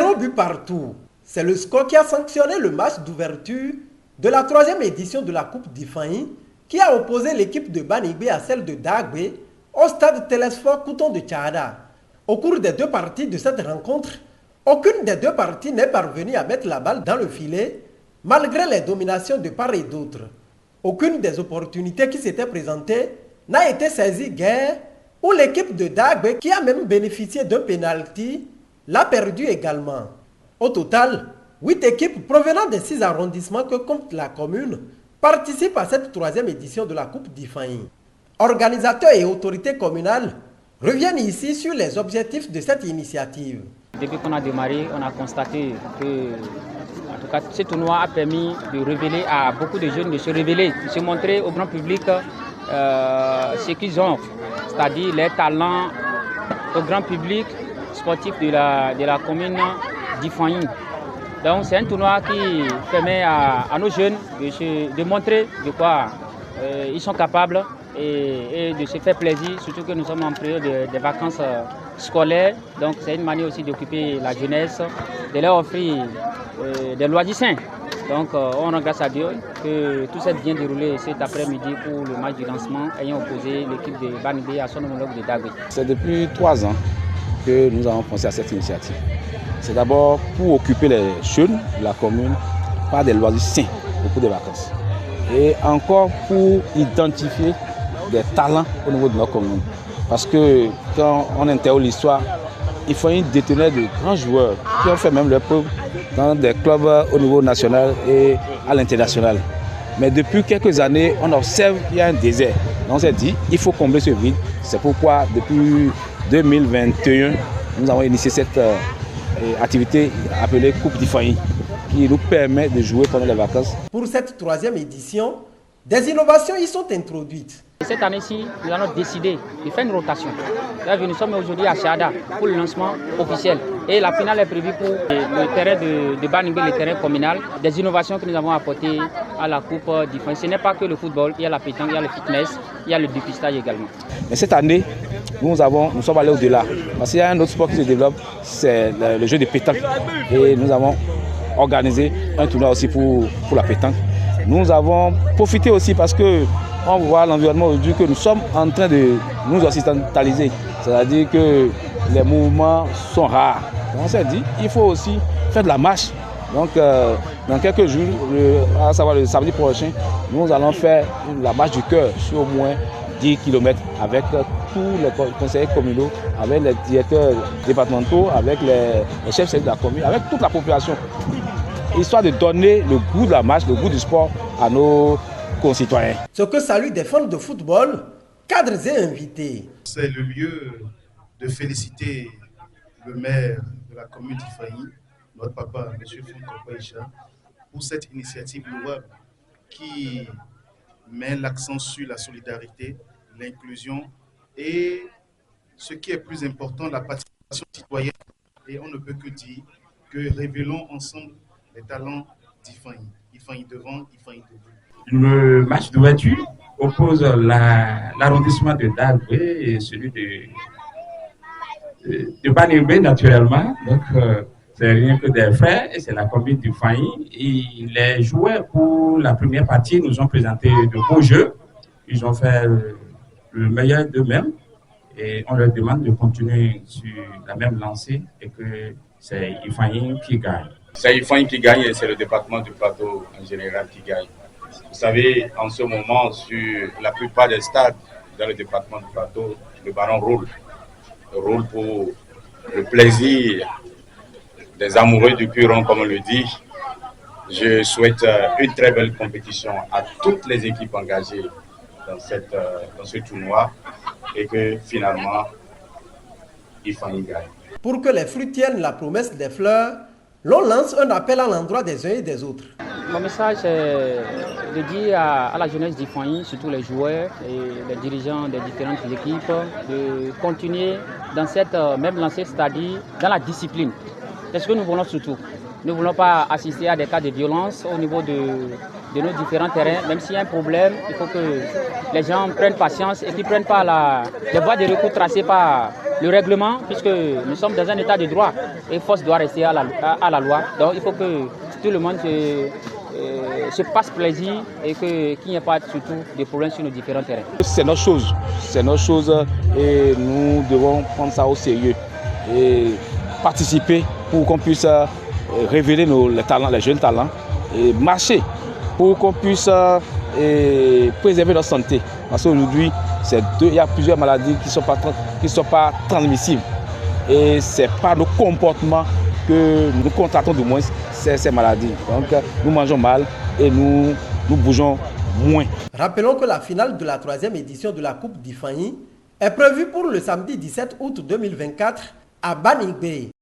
0 but partout. C'est le score qui a sanctionné le match d'ouverture de la 3e édition de la Coupe d'Ifaï qui a opposé l'équipe de Banigbe à celle de Dagbe au stade Télésphore Couton de Tchada. Au cours des 2 parties de cette rencontre, aucune des 2 parties n'est parvenue à mettre la balle dans le filet malgré les dominations de part et d'autre. Aucune des opportunités qui s'étaient présentées n'a été saisie guère ou l'équipe de Dagbe qui a même bénéficié d'un pénalty l'a perdu également. Au total, 8 équipes provenant des 6 arrondissements que compte la commune participent à cette 3e édition de la Coupe d'Ifaï. Organisateurs et autorités communales reviennent ici sur les objectifs de cette initiative. Depuis qu'on a démarré, on a constaté que en tout cas, ce tournoi a permis de révéler à beaucoup de jeunes, de se révéler, de se montrer au grand public ce qu'ils ont, c'est-à-dire les talents au grand public sportif de la commune d'Ifaï. Donc c'est un tournoi qui permet à nos jeunes de montrer de quoi ils sont capables et de se faire plaisir, surtout que nous sommes en période des vacances scolaires. Donc c'est une manière aussi d'occuper la jeunesse, de leur offrir des loisirs sains. Donc on rend grâce à Dieu que tout s'est bien déroulé cet après-midi pour le match du lancement ayant opposé l'équipe de Banigbe à son homologue de Dagbe. C'est depuis 3 ans que nous avons pensé à cette initiative. C'est d'abord pour occuper les jeunes de la commune par des loisirs sains au cours des vacances. Et encore pour identifier des talents au niveau de notre commune. Parce que quand on interroge l'histoire, il faut détenir de grands joueurs qui ont fait même leur preuve dans des clubs au niveau national et à l'international. Mais depuis quelques années, on observe qu'il y a un désert. Donc on s'est dit, il faut combler ce vide. C'est pourquoi depuis 2021, nous avons initié cette activité appelée Coupe d'Ifaï, qui nous permet de jouer pendant les vacances. Pour cette 3e édition, des innovations y sont introduites. Cette année-ci, nous allons décider de faire une rotation. Nous sommes aujourd'hui à Tchada pour le lancement officiel. Et la finale est prévue pour le terrain de Banigbe, le terrain communal. Des innovations que nous avons apportées à la Coupe d'Ifaï. Ce n'est pas que le football, il y a la pétanque, il y a le fitness, il y a le dépistage également. Mais cette année, nous sommes allés au-delà. Parce qu'il y a un autre sport qui se développe, c'est le jeu de pétanque. Et nous avons organisé un tournoi aussi pour la pétanque. Nous avons profité aussi parce que on voit l'environnement aujourd'hui que nous sommes en train de nous occidentaliser. C'est-à-dire que les mouvements sont rares. Donc on s'est dit il faut aussi faire de la marche. Donc dans quelques jours, à savoir le samedi prochain, nous allons faire la marche du cœur sur au moins 10 km avec tous les conseillers communaux, avec les directeurs départementaux, avec les chefs de la commune, avec toute la population. Histoire de donner le goût de la marche, le goût du sport à nos concitoyens. Ce que saluent des fans de football, cadres et invités. C'est le lieu de féliciter le maire de la commune d'Ifaï, notre papa, M. Fonko Isha, pour cette initiative louable qui met l'accent sur la solidarité, l'inclusion et, ce qui est plus important, la participation citoyenne. Et on ne peut que dire que révélons ensemble les talents d'Ifaï. Ifaï devant, Ifaï debout. Le match d'ouverture oppose l'arrondissement de Dagbe et celui de Banigbe naturellement. Donc c'est rien que des frères et c'est la commune d'Ifaï. Et les joueurs pour la première partie nous ont présenté de beaux jeux. Ils ont fait le meilleur d'eux-mêmes et on leur demande de continuer sur la même lancée et que c'est Ifaï qui gagne. C'est Ifaï qui gagne et c'est le département du Plateau en général qui gagne. Vous savez, en ce moment, sur la plupart des stades dans le département du Plateau, le ballon roule. Il roule pour le plaisir des amoureux du Curon, comme on le dit. Je souhaite une très belle compétition à toutes les équipes engagées dans ce tournoi et que finalement, Ifaï gagne. Pour que les fruits tiennent la promesse des fleurs, l'on lance un appel à l'endroit des uns et des autres. Mon message est de dire à la jeunesse d'Ifaï, surtout les joueurs et les dirigeants des différentes équipes, de continuer dans cette même lancée, c'est-à-dire dans la discipline. C'est ce que nous voulons surtout. Nous ne voulons pas assister à des cas de violence au niveau de de nos différents terrains. Même s'il y a un problème, il faut que les gens prennent patience et qu'ils ne prennent pas les voies de recours tracées par le règlement, puisque nous sommes dans un état de droit et force doit rester à la loi. Donc il faut que tout le monde se passe plaisir et qu'il n'y ait pas surtout de problèmes sur nos différents terrains. C'est notre chose et nous devons prendre ça au sérieux et participer pour qu'on puisse révéler les talents, les jeunes talents et marcher pour qu'on puisse préserver notre santé. Parce qu'aujourd'hui, il y a plusieurs maladies qui ne sont pas transmissibles et ce n'est pas nos comportements que nous contractons du moins ces maladies. Donc nous mangeons mal et nous bougeons moins. Rappelons que la finale de la 3e édition de la Coupe d'Ifeanyi est prévue pour le samedi 17 août 2024 à Banigbe.